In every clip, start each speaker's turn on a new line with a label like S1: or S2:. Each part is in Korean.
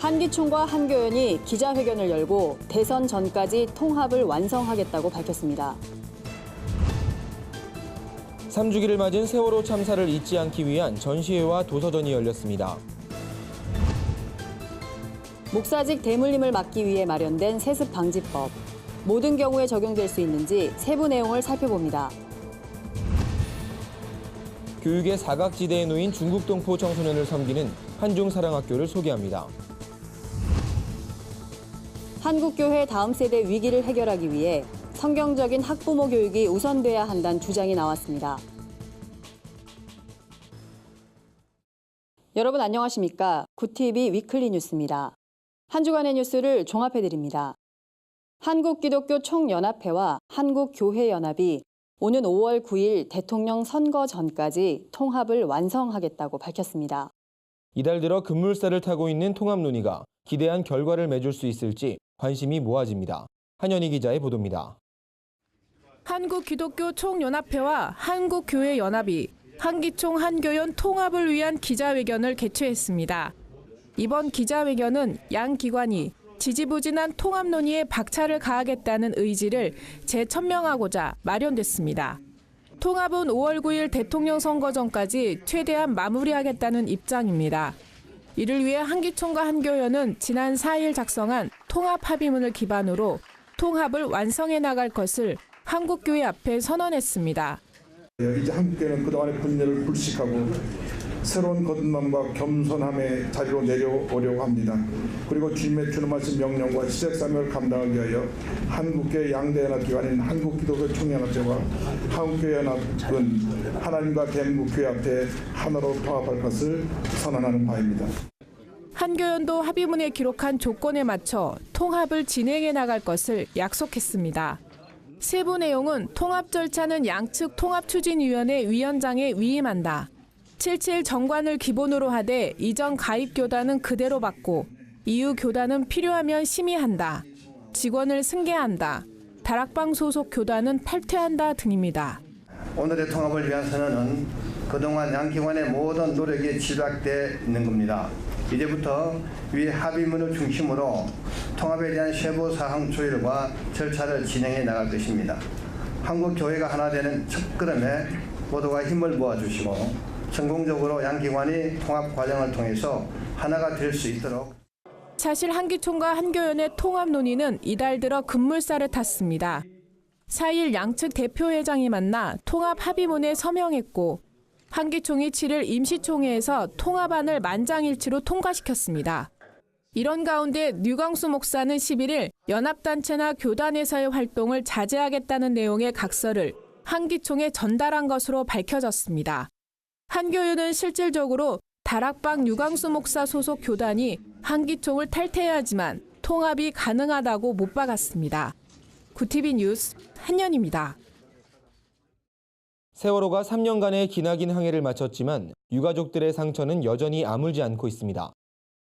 S1: 한기총과 한교연이 기자회견을 열고 대선 전까지 통합을 완성하겠다고 밝혔습니다.
S2: 3주기를 맞은 세월호 참사를 잊지 않기 위한 전시회와 도서전이 열렸습니다.
S1: 목사직 대물림을 막기 위해 마련된 세습 방지법. 모든 경우에 적용될 수 있는지 세부 내용을 살펴봅니다.
S2: 교육의 사각지대에 놓인 중국 동포 청소년을 섬기는 한중사랑학교를 소개합니다.
S1: 한국교회 다음 세대 위기를 해결하기 위해 성경적인 학부모 교육이 우선돼야 한다는 주장이 나왔습니다. 여러분 안녕하십니까? 구TV 위클리 뉴스입니다. 한 주간의 뉴스를 종합해드립니다. 한국기독교 총연합회와 한국교회연합이 오는 5월 9일 대통령 선거 전까지 통합을 완성하겠다고 밝혔습니다.
S2: 이달 들어 급물살을 타고 있는 통합 논의가 기대한 결과를 맺을 수 있을지 관심이 모아집니다. 한현희 기자의 보도입니다.
S3: 한국기독교 총연합회와 한국교회연합이 한기총 한교연 통합을 위한 기자회견을 개최했습니다. 이번 기자회견은 양 기관이 지지부진한 통합 논의에 박차를 가하겠다는 의지를 재천명하고자 마련됐습니다. 통합은 5월 9일 대통령 선거 전까지 최대한 마무리하겠다는 입장입니다. 이를 위해 한기총과 한교연은 지난 4일 작성한 통합 합의문을 기반으로 통합을 완성해 나갈 것을 한국교회 앞에 선언했습니다.
S4: 이제 한국교회는 그동안의 분열을 불식하고 새로운 거듭남과 겸손함의 자리로 내려오려고 합니다. 그리고 주님의 주는 말씀 명령과 시작 사명을 감당하기 위하여 한국교회 양대 연합기관인 한국기독교 총연합회와 한국교회 연합은 하나님과 대한민국 교회 앞에 하나로 통합할 것을 선언하는 바입니다.
S3: 한교연도 합의문에 기록한 조건에 맞춰 통합을 진행해 나갈 것을 약속했습니다. 세부 내용은 통합 절차는 양측 통합추진위원회 위원장에 위임한다. 7.7 정관을 기본으로 하되 이전 가입 교단은 그대로 받고 이후 교단은 필요하면 심의한다. 직원을 승계한다. 다락방 소속 교단은 탈퇴한다 등입니다.
S5: 오늘의 통합을 위한 선언은 그동안 양 기관의 모든 노력이 집약되어 있는 겁니다. 이제부터 위 합의문을 중심으로 통합에 대한 세부 사항 조율과 절차를 진행해 나갈 것입니다. 한국교회가 하나 되는 첫걸음에 모두가 힘을 모아주시고 성공적으로 양 기관이 통합 과정을 통해서 하나가 될 수 있도록.
S3: 사실 한기총과 한교연의 통합 논의는 이달 들어 급물살을 탔습니다. 4일 양측 대표회장이 만나 통합 합의문에 서명했고 한기총이 7일 임시총회에서 통합안을 만장일치로 통과시켰습니다. 이런 가운데 류광수 목사는 11일 연합단체나 교단에서의 활동을 자제하겠다는 내용의 각서를 한기총에 전달한 것으로 밝혀졌습니다. 한교연은 실질적으로 다락방 류광수 목사 소속 교단이 한기총을 탈퇴해야 하지만 통합이 가능하다고 못 박았습니다. 구TV 뉴스 한연입니다.
S2: 세월호가 3년간의 기나긴 항해를 마쳤지만 유가족들의 상처는 여전히 아물지 않고 있습니다.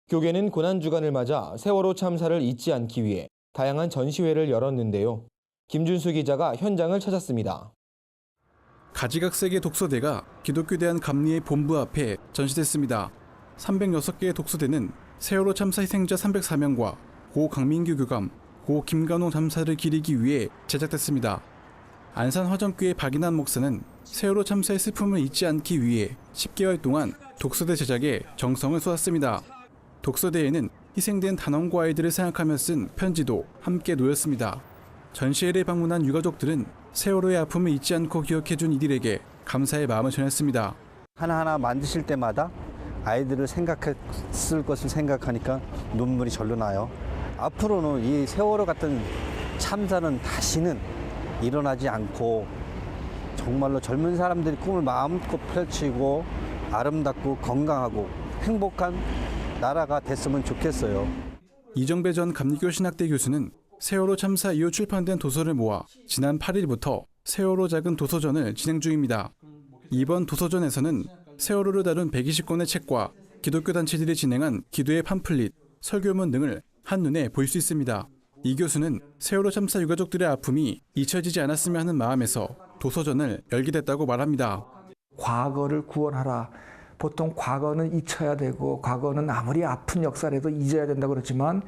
S2: 교계는 고난주간을 맞아 세월호 참사를 잊지 않기 위해 다양한 전시회를 열었는데요. 김준수 기자가 현장을 찾았습니다.
S6: 가지각색의 독서대가 기독교대한 감리의 본부 앞에 전시됐습니다. 306개의 독서대는 세월호 참사 희생자 304명과 고 강민규 교감, 고 김관호 참사를 기리기 위해 제작됐습니다. 안산 화정교회 박인환 목사는 세월호 참사의 슬픔을 잊지 않기 위해 10개월 동안 독서대 제작에 정성을 쏟았습니다. 독서대에는 희생된 단원과 아이들을 생각하며 쓴 편지도 함께 놓였습니다. 전시회를 방문한 유가족들은 세월호의 아픔을 잊지 않고 기억해준 이들에게 감사의 마음을 전했습니다.
S7: 하나하나 만드실 때마다 아이들을 생각했을 것을 생각하니까 눈물이 절로 나요. 앞으로는 이 세월호 같은 참사는 다시는 일어나지 않고 정말로 젊은 사람들이 꿈을 마음껏 펼치고 아름답고 건강하고 행복한 나라가 됐으면 좋겠어요.
S6: 이정배 전 감리교 신학대 교수는 세월호 참사 이후 출판된 도서를 모아 지난 8일부터 세월호 작은 도서전을 진행 중입니다. 이번 도서전에서는 세월호를 다룬 120권의 책과 기독교 단체들이 진행한 기도의 팜플릿, 설교문 등을 한눈에 볼 수 있습니다. 이 교수는 세월호 참사 유가족들의 아픔이 잊혀지지 않았으면 하는 마음에서 도서전을 열게 됐다고 말합니다.
S8: 과거를 구원하라. 보통 과거는 잊혀야 되고 과거는 아무리 아픈 역사라도 잊어야 된다고 그러지만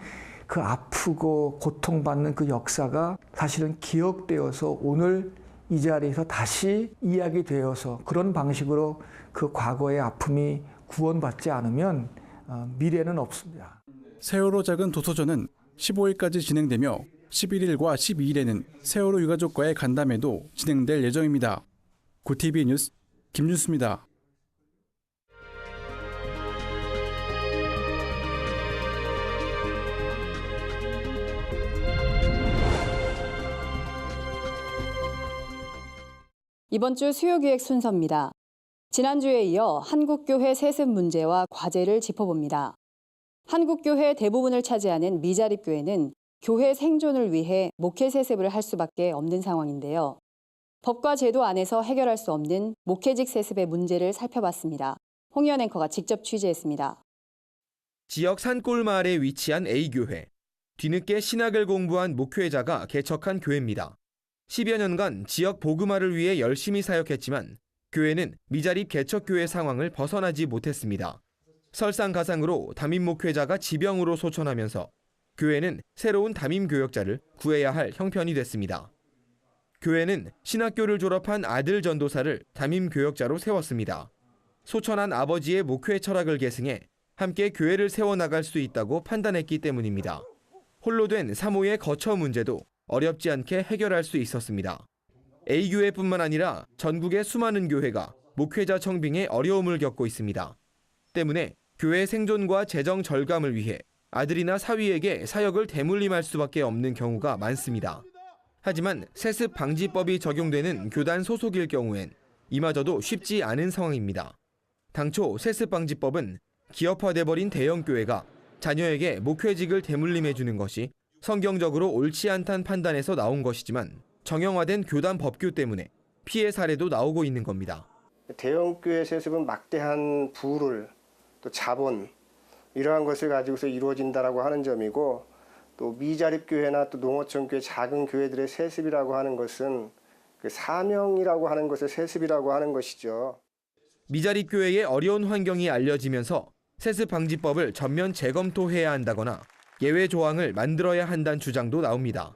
S8: 그 아프고 고통받는 그 역사가 사실은 기억되어서 오늘 이 자리에서 다시 이야기되어서 그런 방식으로 그 과거의 아픔이 구원받지 않으면 미래는 없습니다.
S6: 세월호 작은 도서전은 15일까지 진행되며 11일과 12일에는 세월호 유가족과의 간담회도 진행될 예정입니다. 구TV 뉴스 김준수입니다.
S1: 이번 주 수요기획 순서입니다. 지난주에 이어 한국교회 세습 문제와 과제를 짚어봅니다. 한국교회 대부분을 차지하는 미자립교회는 교회 생존을 위해 목회 세습을 할 수밖에 없는 상황인데요. 법과 제도 안에서 해결할 수 없는 목회직 세습의 문제를 살펴봤습니다. 홍희연 앵커가 직접 취재했습니다.
S2: 지역 산골 마을에 위치한 A교회. 뒤늦게 신학을 공부한 목회자가 개척한 교회입니다. 10여 년간 지역 복음화를 위해 열심히 사역했지만 교회는 미자립 개척교회 상황을 벗어나지 못했습니다. 설상가상으로 담임 목회자가 지병으로 소천하면서 교회는 새로운 담임 교역자를 구해야 할 형편이 됐습니다. 교회는 신학교를 졸업한 아들 전도사를 담임 교역자로 세웠습니다. 소천한 아버지의 목회 철학을 계승해 함께 교회를 세워나갈 수 있다고 판단했기 때문입니다. 홀로 된 사모의 거처 문제도 어렵지 않게 해결할 수 있었습니다. A교회뿐만 아니라 전국의 수많은 교회가 목회자 청빙에 어려움을 겪고 있습니다. 때문에 교회 생존과 재정 절감을 위해 아들이나 사위에게 사역을 대물림할 수밖에 없는 경우가 많습니다. 하지만 세습 방지법이 적용되는 교단 소속일 경우엔 이마저도 쉽지 않은 상황입니다. 당초 세습 방지법은 기업화돼버린 대형 교회가 자녀에게 목회직을 대물림해 주는 것이 성경적으로 옳지 않다는 판단에서 나온 것이지만 정형화된 교단 법규 때문에 피해 사례도 나오고 있는 겁니다.
S9: 대형교회 세습은 막대한 부를 또 자본 이러한 것을 가지고서 이루어진다라고 하는 점이고 또 미자립교회나 또 농어촌교회 작은 교회들의 세습이라고 하는 것은 그 사명이라고 하는 것을 세습이라고 하는 것이죠.
S2: 미자립교회의 어려운 환경이 알려지면서 세습 방지법을 전면 재검토해야 한다거나 예외 조항을 만들어야 한다는 주장도 나옵니다.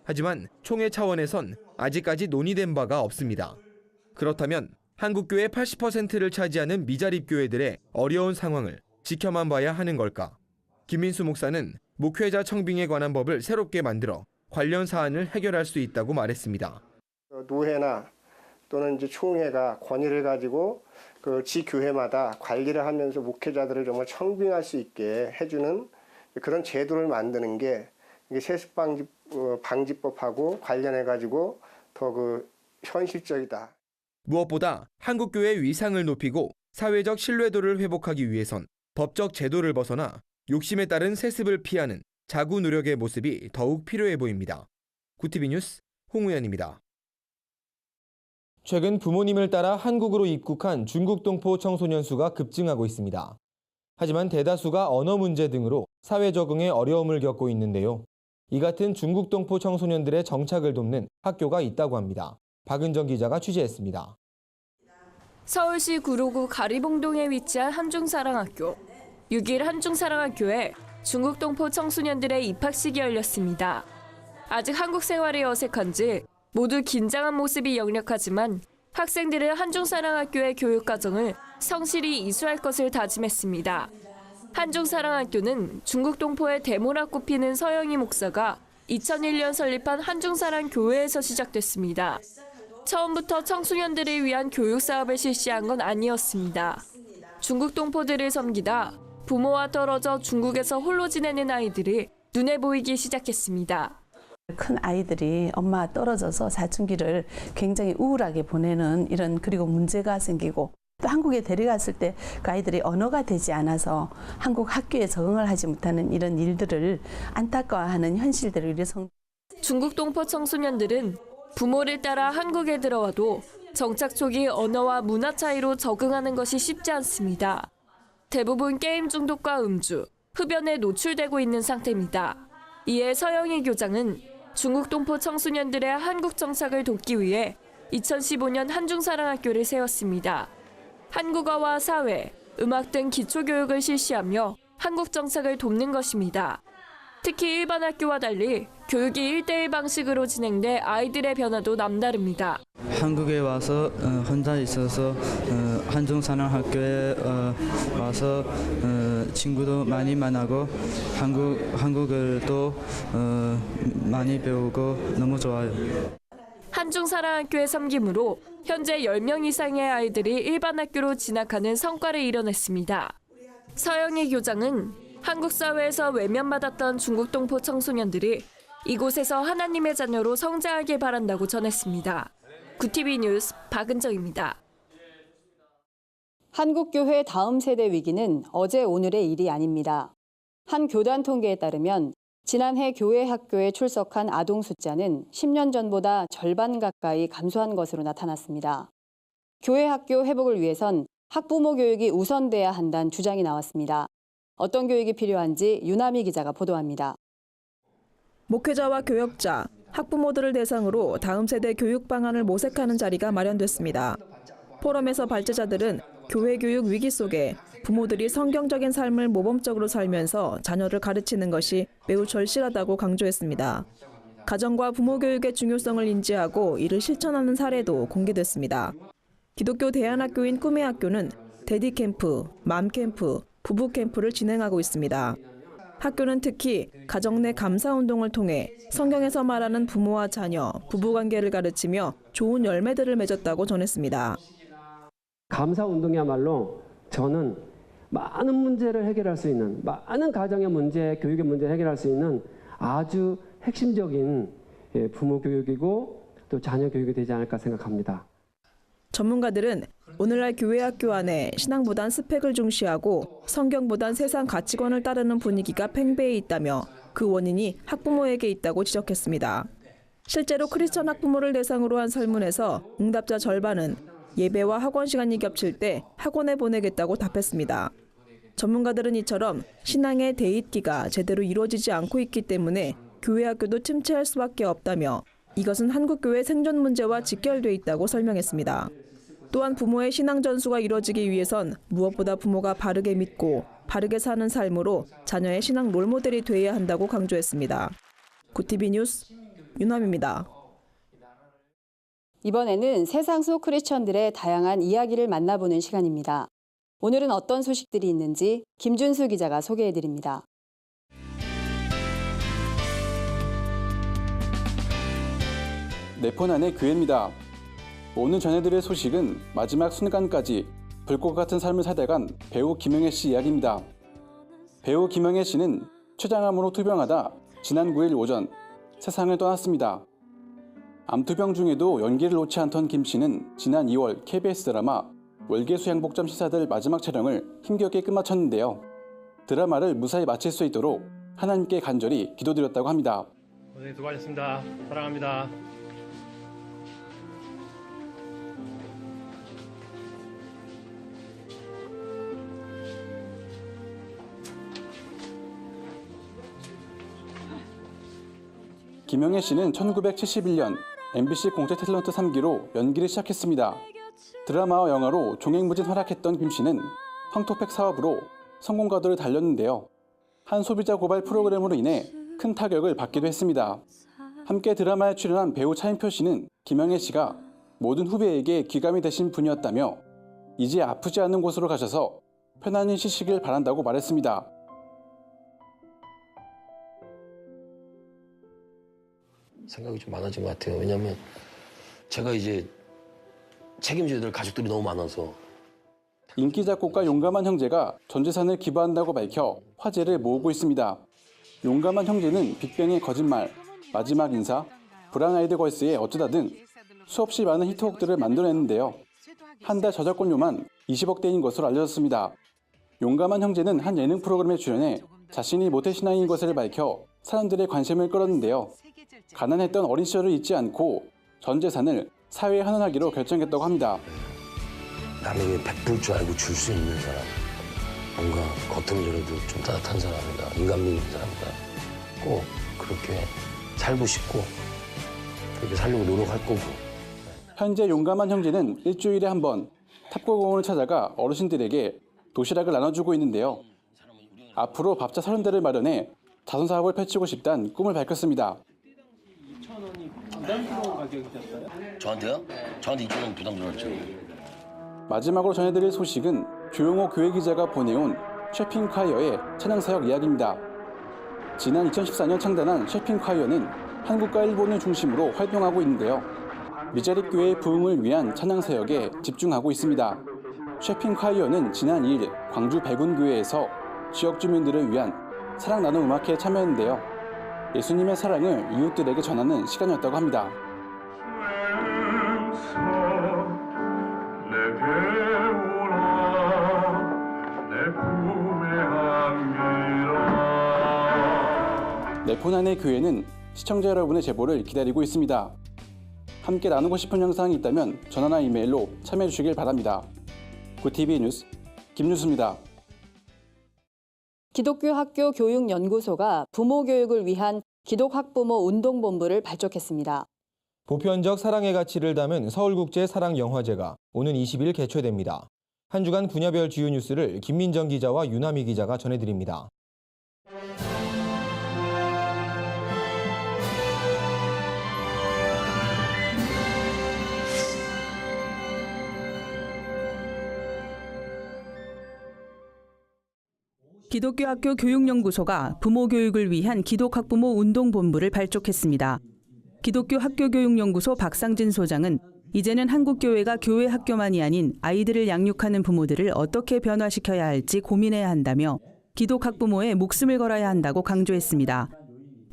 S2: 하지만 총회 차원에선 아직까지 논의된 바가 없습니다. 그렇다면 한국교회 80%를 차지하는 미자립교회들의 어려운 상황을 지켜만 봐야 하는 걸까? 김민수 목사는 목회자 청빙에 관한 법을 새롭게 만들어 관련 사안을 해결할 수 있다고 말했습니다.
S9: 노회나 또는 이제 총회가 권위를 가지고 그 지교회마다 관리를 하면서 목회자들을 정말 청빙할 수 있게 해주는 그런 제도를 만드는 게 세습 방지법하고 관련해 가지고 더 그 현실적이다.
S2: 무엇보다 한국교회 위상을 높이고 사회적 신뢰도를 회복하기 위해선 법적 제도를 벗어나 욕심에 따른 세습을 피하는 자구 노력의 모습이 더욱 필요해 보입니다. 구TV 뉴스 홍우연입니다. 최근 부모님을 따라 한국으로 입국한 중국 동포 청소년 수가 급증하고 있습니다. 하지만 대다수가 언어 문제 등으로 사회 적응에 어려움을 겪고 있는데요. 이 같은 중국 동포 청소년들의 정착을 돕는 학교가 있다고 합니다. 박은정 기자가 취재했습니다.
S10: 서울시 구로구 가리봉동에 위치한 한중사랑학교. 6일 한중사랑학교에 중국 동포 청소년들의 입학식이 열렸습니다. 아직 한국 생활이 어색한지 모두 긴장한 모습이 역력하지만 학생들은 한중사랑학교의 교육과정을 성실히 이수할 것을 다짐했습니다. 한중사랑학교는 중국 동포의 대모라 꼽히는 서영희 목사가 2001년 설립한 한중사랑 교회에서 시작됐습니다. 처음부터 청소년들을 위한 교육 사업을 실시한 건 아니었습니다. 중국 동포들을 섬기다 부모와 떨어져 중국에서 홀로 지내는 아이들이 눈에 보이기 시작했습니다.
S11: 큰 아이들이 엄마와 떨어져서 사춘기를 굉장히 우울하게 보내는 이런 그리고 문제가 생기고 또 한국에 데려갔을 때 그 아이들이 언어가 되지 않아서 한국 학교에 적응을 하지 못하는 이런 일들을 안타까워하는 현실들을 위해서
S10: 중국 동포 청소년들은 부모를 따라 한국에 들어와도 정착 초기 언어와 문화 차이로 적응하는 것이 쉽지 않습니다. 대부분 게임 중독과 음주, 흡연에 노출되고 있는 상태입니다. 이에 서영희 교장은 중국 동포 청소년들의 한국 정착을 돕기 위해 2015년 한중사랑학교를 세웠습니다. 한국어와 사회, 음악 등 기초교육을 실시하며 한국 정착을 돕는 것입니다. 특히 일반 학교와 달리 교육이 1대1 방식으로 진행돼 아이들의 변화도 남다릅니다.
S12: 한국에 와서 혼자 있어서 한중사랑학교에 와서 친구도 많이 만나고 한국어도 많이 배우고 너무 좋아요.
S10: 한중사랑학교의 섬김으로 현재 10명 이상의 아이들이 일반 학교로 진학하는 성과를 이뤄냈습니다. 서영희 교장은 한국 사회에서 외면받았던 중국 동포 청소년들이 이곳에서 하나님의 자녀로 성장하길 바란다고 전했습니다. 구TV 뉴스 박은정입니다.
S1: 한국교회 다음 세대 위기는 어제 오늘의 일이 아닙니다. 한 교단 통계에 따르면 지난해 교회 학교에 출석한 아동 숫자는 10년 전보다 절반 가까이 감소한 것으로 나타났습니다. 교회 학교 회복을 위해선 학부모 교육이 우선돼야 한다는 주장이 나왔습니다. 어떤 교육이 필요한지 유남희 기자가 보도합니다.
S3: 목회자와 교역자, 학부모들을 대상으로 다음 세대 교육 방안을 모색하는 자리가 마련됐습니다. 포럼에서 발제자들은 교회 교육 위기 속에 부모들이 성경적인 삶을 모범적으로 살면서 자녀를 가르치는 것이 매우 절실하다고 강조했습니다. 가정과 부모 교육의 중요성을 인지하고 이를 실천하는 사례도 공개됐습니다. 기독교 대안학교인 꿈의 학교는 데디 캠프, 맘 캠프, 부부 캠프를 진행하고 있습니다. 학교는 특히 가정 내 감사 운동을 통해 성경에서 말하는 부모와 자녀, 부부 관계를 가르치며 좋은 열매들을 맺었다고 전했습니다.
S13: 감사 운동이야말로 저는 많은 문제를 해결할 수 있는, 많은 가정의 문제, 교육의 문제를 해결할 수 있는 아주 핵심적인 부모 교육이고 또 자녀 교육이 되지 않을까 생각합니다.
S3: 전문가들은 오늘날 교회 학교 안에 신앙보단 스펙을 중시하고 성경보단 세상 가치관을 따르는 분위기가 팽배해 있다며 그 원인이 학부모에게 있다고 지적했습니다. 실제로 크리스천 학부모를 대상으로 한 설문에서 응답자 절반은 예배와 학원 시간이 겹칠 때 학원에 보내겠다고 답했습니다. 전문가들은 이처럼 신앙의 대입기가 제대로 이루어지지 않고 있기 때문에 교회 학교도 침체할 수밖에 없다며 이것은 한국교회 생존 문제와 직결돼 있다고 설명했습니다. 또한 부모의 신앙 전수가 이루어지기 위해선 무엇보다 부모가 바르게 믿고 바르게 사는 삶으로 자녀의 신앙 롤모델이 되어야 한다고 강조했습니다. 구TV 뉴스 윤남입니다.
S1: 이번에는 세상 속 크리스천들의 다양한 이야기를 만나보는 시간입니다. 오늘은 어떤 소식들이 있는지 김준수 기자가 소개해드립니다.
S6: 내폰 안의 교회입니다. 오늘 전해드릴 소식은 마지막 순간까지 불꽃 같은 삶을 살다간 배우 김영애 씨 이야기입니다. 배우 김영애 씨는 췌장암으로 투병하다 지난 9일 오전 세상을 떠났습니다. 암투병 중에도 연기를 놓지 않던 김 씨는 지난 2월 KBS 드라마 월계수양복점 시사들 마지막 촬영을 힘겹게 끝마쳤는데요. 드라마를 무사히 마칠 수 있도록 하나님께 간절히 기도드렸다고 합니다.
S14: 고생 수고하셨습니다. 사랑합니다.
S6: 김영애 씨는 1971년 MBC 공채 탤런트 3기로 연기를 시작했습니다. 드라마와 영화로 종횡무진 활약했던 김 씨는 황토팩 사업으로 성공 가도를 달렸는데요. 한 소비자 고발 프로그램으로 인해 큰 타격을 받기도 했습니다. 함께 드라마에 출연한 배우 차인표 씨는 김영애 씨가 모든 후배에게 귀감이 되신 분이었다며 이제 아프지 않은 곳으로 가셔서 편안히 쉬시길 바란다고 말했습니다.
S15: 생각이 좀 많아진 것 같아요. 왜냐하면 제가 이제 책임져야 될 가족들이 너무 많아서.
S6: 인기 작곡가 용감한 형제가 전 재산을 기부한다고 밝혀 화제를 모으고 있습니다. 용감한 형제는 빅뱅의 거짓말, 마지막 인사, 브라운 아이드 걸스의 어쩌다 등 수없이 많은 히트곡들을 만들어냈는데요. 한 달 저작권료만 20억대인 것으로 알려졌습니다. 용감한 형제는 한 예능 프로그램에 출연해 자신이 모태신앙인 것을 밝혀 사람들의 관심을 끌었는데요. 가난했던 어린 시절을 잊지 않고 전 재산을 사회에 헌원하기로 결정했다고 합니다.
S15: 남에게 베풀 줄 알고 줄 수 있는 사람, 뭔가 겉으로라도 좀 따뜻한 사람이다, 인간미 있는 사람이다. 꼭 그렇게 살고 싶고 그렇게 살려고 노력할 거고.
S6: 현재 용감한 형제는 일주일에 한 번 탑골공원을 찾아가 어르신들에게 도시락을 나눠주고 있는데요. 앞으로 밥차 30대를 마련해 자선 사업을 펼치고 싶다는 꿈을 밝혔습니다.
S14: 2,000원이 부담스러운 가격이셨어요?
S15: 저한테요? 저한테 2,000원 부담스러웠죠.
S6: 마지막으로 전해드릴 소식은 조용호 교회 기자가 보내온 셰핑콰이어의 찬양사역 이야기입니다. 지난 2014년 창단한 셰핑콰이어는 한국과 일본을 중심으로 활동하고 있는데요. 미자립 교회의 부흥을 위한 찬양사역에 집중하고 있습니다. 셰핑콰이어는 지난 2일 광주 백운교회에서 지역 주민들을 위한 사랑 나눔 음악회에 참여했는데요. 예수님의 사랑을 이웃들에게 전하는 시간이었다고 합니다. 네포난의 교회는 시청자 여러분의 제보를 기다리고 있습니다. 함께 나누고 싶은 영상이 있다면 전화나 이메일로 참여해 주시길 바랍니다. 구TV 뉴스 김뉴스입니다.
S1: 기독교 학교 교육연구소가 부모 교육을 위한 기독학부모 운동본부를 발족했습니다.
S2: 보편적 사랑의 가치를 담은 서울국제 사랑영화제가 오는 20일 개최됩니다. 한 주간 분야별 주요 뉴스를 김민정 기자와 유남희 기자가 전해드립니다.
S16: 기독교 학교 교육연구소가 부모 교육을 위한 기독학부모 운동본부를 발족했습니다. 기독교 학교교육연구소 박상진 소장은 이제는 한국교회가 교회 학교만이 아닌 아이들을 양육하는 부모들을 어떻게 변화시켜야 할지 고민해야 한다며 기독학부모에 목숨을 걸어야 한다고 강조했습니다.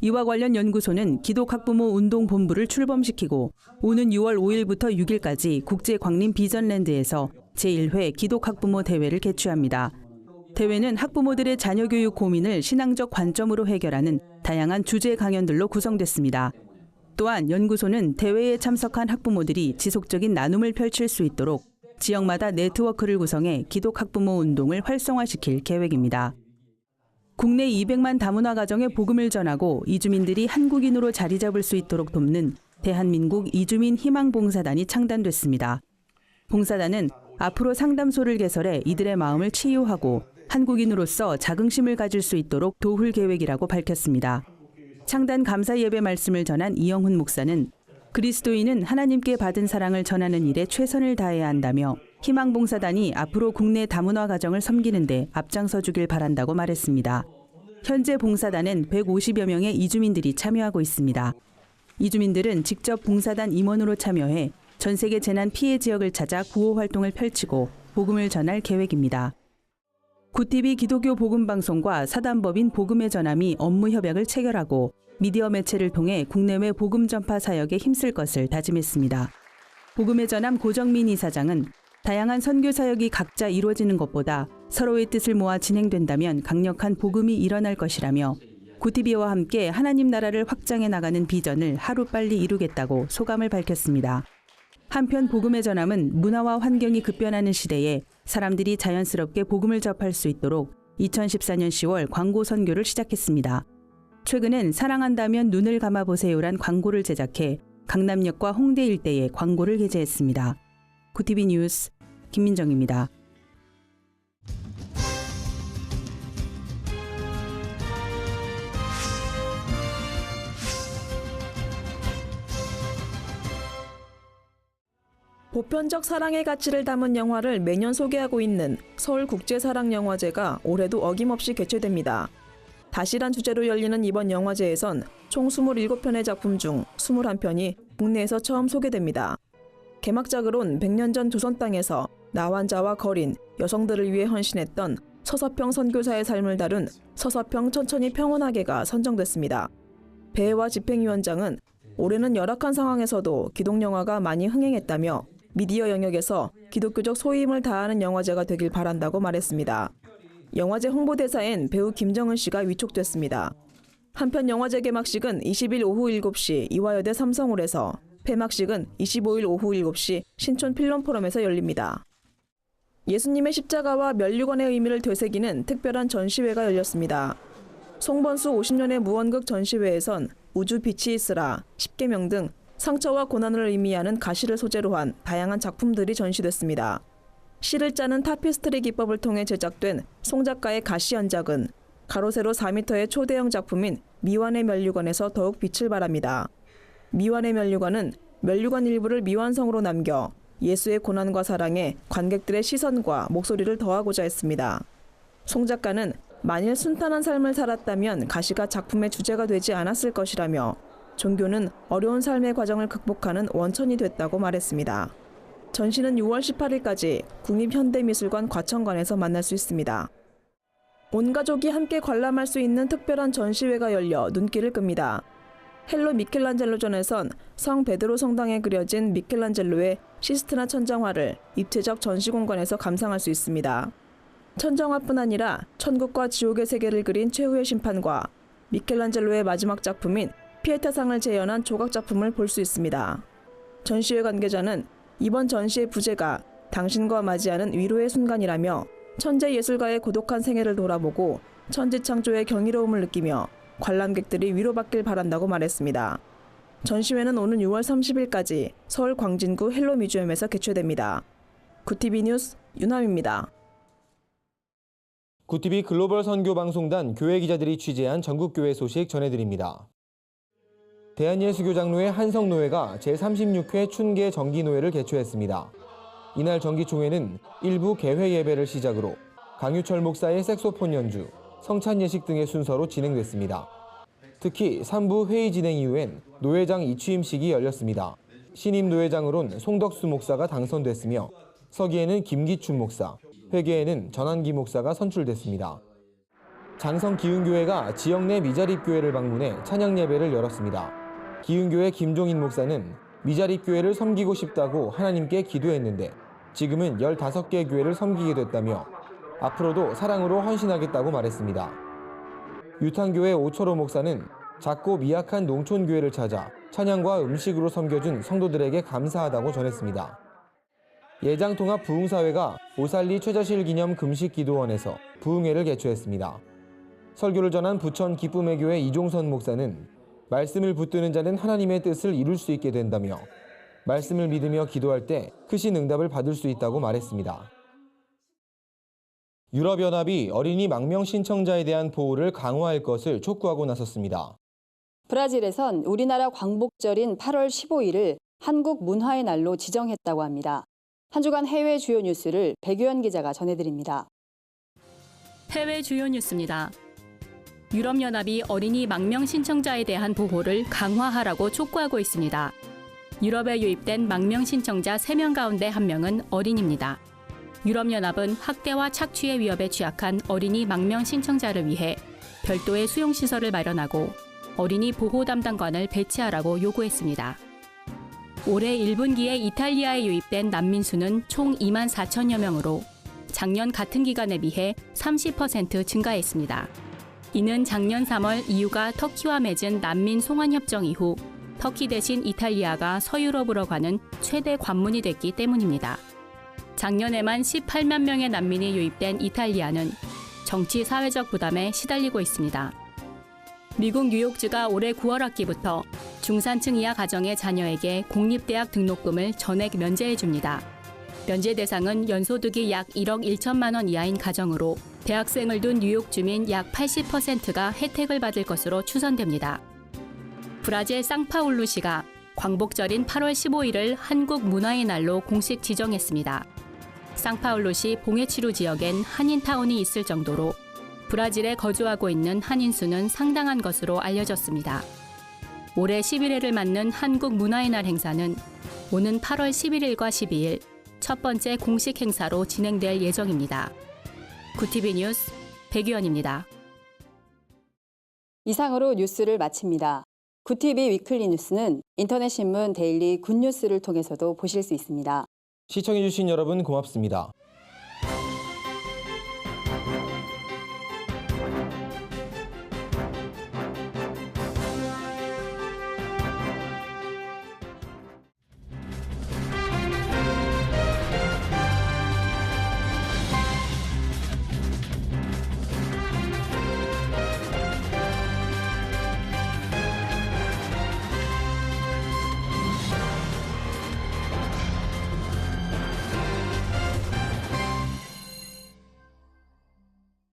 S16: 이와 관련 연구소는 기독학부모 운동본부를 출범시키고 오는 6월 5일부터 6일까지 국제광림 비전랜드에서 제1회 기독학부모 대회를 개최합니다. 대회는 학부모들의 자녀 교육 고민을 신앙적 관점으로 해결하는 다양한 주제 강연들로 구성됐습니다. 또한 연구소는 대회에 참석한 학부모들이 지속적인 나눔을 펼칠 수 있도록 지역마다 네트워크를 구성해 기독학부모 운동을 활성화시킬 계획입니다. 국내 200만 다문화 가정에 복음을 전하고 이주민들이 한국인으로 자리 잡을 수 있도록 돕는 대한민국 이주민 희망봉사단이 창단됐습니다. 봉사단은 앞으로 상담소를 개설해 이들의 마음을 치유하고 한국인으로서 자긍심을 가질 수 있도록 도울 계획이라고 밝혔습니다. 창단 감사 예배 말씀을 전한 이영훈 목사는 그리스도인은 하나님께 받은 사랑을 전하는 일에 최선을 다해야 한다며 희망봉사단이 앞으로 국내 다문화 가정을 섬기는 데 앞장서 주길 바란다고 말했습니다. 현재 봉사단엔 150여 명의 이주민들이 참여하고 있습니다. 이주민들은 직접 봉사단 임원으로 참여해 전 세계 재난 피해 지역을 찾아 구호 활동을 펼치고 복음을 전할 계획입니다. 구TV 기독교 복음방송과 사단법인 복음의 전함이 업무 협약을 체결하고 미디어 매체를 통해 국내외 복음 전파 사역에 힘쓸 것을 다짐했습니다. 복음의 전함 고정민 이사장은 다양한 선교 사역이 각자 이루어지는 것보다 서로의 뜻을 모아 진행된다면 강력한 복음이 일어날 것이라며 구TV와 함께 하나님 나라를 확장해 나가는 비전을 하루빨리 이루겠다고 소감을 밝혔습니다. 한편 복음의 전함은 문화와 환경이 급변하는 시대에 사람들이 자연스럽게 복음을 접할 수 있도록 2014년 10월 광고 선교를 시작했습니다. 최근엔 사랑한다면 눈을 감아보세요란 광고를 제작해 강남역과 홍대 일대에 광고를 게재했습니다. 구TV 뉴스 김민정입니다.
S3: 보편적 사랑의 가치를 담은 영화를 매년 소개하고 있는 서울국제사랑영화제가 올해도 어김없이 개최됩니다. 다시란 주제로 열리는 이번 영화제에선 총 27편의 작품 중 21편이 국내에서 처음 소개됩니다. 개막작으론 100년 전 조선 땅에서 나환자와 거린, 여성들을 위해 헌신했던 서서평 선교사의 삶을 다룬 서서평 천천히 평온하게가 선정됐습니다. 배혜와 집행위원장은 올해는 열악한 상황에서도 기독영화가 많이 흥행했다며 미디어 영역에서 기독교적 소임을 다하는 영화제가 되길 바란다고 말했습니다. 영화제 홍보대사엔 배우 김정은 씨가 위촉됐습니다. 한편 영화제 개막식은 20일 오후 7시 이화여대 삼성홀에서, 폐막식은 25일 오후 7시 신촌 필름포럼에서 열립니다. 예수님의 십자가와 면류관의 의미를 되새기는 특별한 전시회가 열렸습니다. 송번수 50년의 무언극 전시회에선 우주 빛이 있으라, 십계명 등 상처와 고난을 의미하는 가시를 소재로 한 다양한 작품들이 전시됐습니다. 시를 짜는 타피스트리 기법을 통해 제작된 송 작가의 가시 연작은 가로 세로 4m의 초대형 작품인 미완의 면류관에서 더욱 빛을 발합니다. 미완의 면류관은 면류관 일부를 미완성으로 남겨 예수의 고난과 사랑에 관객들의 시선과 목소리를 더하고자 했습니다. 송 작가는 만일 순탄한 삶을 살았다면 가시가 작품의 주제가 되지 않았을 것이라며 종교는 어려운 삶의 과정을 극복하는 원천이 됐다고 말했습니다. 전시는 6월 18일까지 국립현대미술관 과천관에서 만날 수 있습니다. 온 가족이 함께 관람할 수 있는 특별한 전시회가 열려 눈길을 끕니다. 헬로 미켈란젤로전에선 성 베드로 성당에 그려진 미켈란젤로의 시스티나 천장화를 입체적 전시공간에서 감상할 수 있습니다. 천장화뿐 아니라 천국과 지옥의 세계를 그린 최후의 심판과 미켈란젤로의 마지막 작품인 피에타상을 재현한 조각 작품을 볼 수 있습니다. 전시회 관계자는 이번 전시의 부제가 당신과 맞이하는 위로의 순간이라며 천재 예술가의 고독한 생애를 돌아보고 천지 창조의 경이로움을 느끼며 관람객들이 위로받길 바란다고 말했습니다. 전시회는 오는 6월 30일까지 서울 광진구 헬로 뮤지엄에서 개최됩니다. 구티비 뉴스 윤함입니다.
S2: 구티비 글로벌 선교방송단 교회 기자들이 취재한 전국교회 소식 전해드립니다. 대한예수교장로회 한성노회가 제36회 춘계 정기노회를 개최했습니다. 이날 정기총회는 일부 개회 예배를 시작으로 강유철 목사의 색소폰 연주, 성찬 예식 등의 순서로 진행됐습니다. 특히 3부 회의 진행 이후엔 노회장 이취임식이 열렸습니다. 신임 노회장으론 송덕수 목사가 당선됐으며 서기에는 김기춘 목사, 회계에는 전한기 목사가 선출됐습니다. 장성기흥교회가 지역 내 미자립교회를 방문해 찬양 예배를 열었습니다. 기흥교회 김종인 목사는 미자립교회를 섬기고 싶다고 하나님께 기도했는데 지금은 15개 교회를 섬기게 됐다며 앞으로도 사랑으로 헌신하겠다고 말했습니다. 유탄교회 오철호 목사는 작고 미약한 농촌교회를 찾아 찬양과 음식으로 섬겨준 성도들에게 감사하다고 전했습니다. 예장통합 부흥사회가 오살리 최자실 기념 금식기도원에서 부흥회를 개최했습니다. 설교를 전한 부천 기쁨의 교회 이종선 목사는 말씀을 붙드는 자는 하나님의 뜻을 이룰 수 있게 된다며 말씀을 믿으며 기도할 때 크신 응답을 받을 수 있다고 말했습니다. 유럽연합이 어린이 망명 신청자에 대한 보호를 강화할 것을 촉구하고 나섰습니다.
S1: 브라질에선 우리나라 광복절인 8월 15일을 한국 문화의 날로 지정했다고 합니다. 한 주간 해외 주요 뉴스를 백유연 기자가 전해드립니다.
S17: 해외 주요 뉴스입니다. 유럽연합이 어린이 망명 신청자에 대한 보호를 강화하라고 촉구하고 있습니다. 유럽에 유입된 망명 신청자 3명 가운데 1명은 어린이입니다. 유럽연합은 학대와 착취의 위협에 취약한 어린이 망명 신청자를 위해 별도의 수용시설을 마련하고 어린이 보호 담당관을 배치하라고 요구했습니다. 올해 1분기에 이탈리아에 유입된 난민 수는 총 2만 4천여 명으로 작년 같은 기간에 비해 30% 증가했습니다. 이는 작년 3월 EU가 터키와 맺은 난민 송환 협정 이후 터키 대신 이탈리아가 서유럽으로 가는 최대 관문이 됐기 때문입니다. 작년에만 18만 명의 난민이 유입된 이탈리아는 정치 사회적 부담에 시달리고 있습니다. 미국 뉴욕주가 올해 9월 학기부터 중산층 이하 가정의 자녀에게 공립대학 등록금을 전액 면제해 줍니다. 면제 대상은 연소득이 약 1억 1천만 원 이하인 가정으로 대학생을 둔 뉴욕 주민 약 80%가 혜택을 받을 것으로 추산됩니다. 브라질 상파울루시가 광복절인 8월 15일을 한국 문화의 날로 공식 지정했습니다. 상파울루시 봉해치루 지역엔 한인타운이 있을 정도로 브라질에 거주하고 있는 한인 수는 상당한 것으로 알려졌습니다. 올해 11회를 맞는 한국 문화의 날 행사는 오는 8월 11일과 12일 첫 번째 공식 행사로 진행될 예정입니다. 구티비 뉴스 백유연입니다.
S1: 이상으로 뉴스를 마칩니다. 구티비 위클리 뉴스는 인터넷 신문 데일리 굿뉴스를 통해서도 보실 수 있습니다.
S2: 시청해주신 여러분 고맙습니다.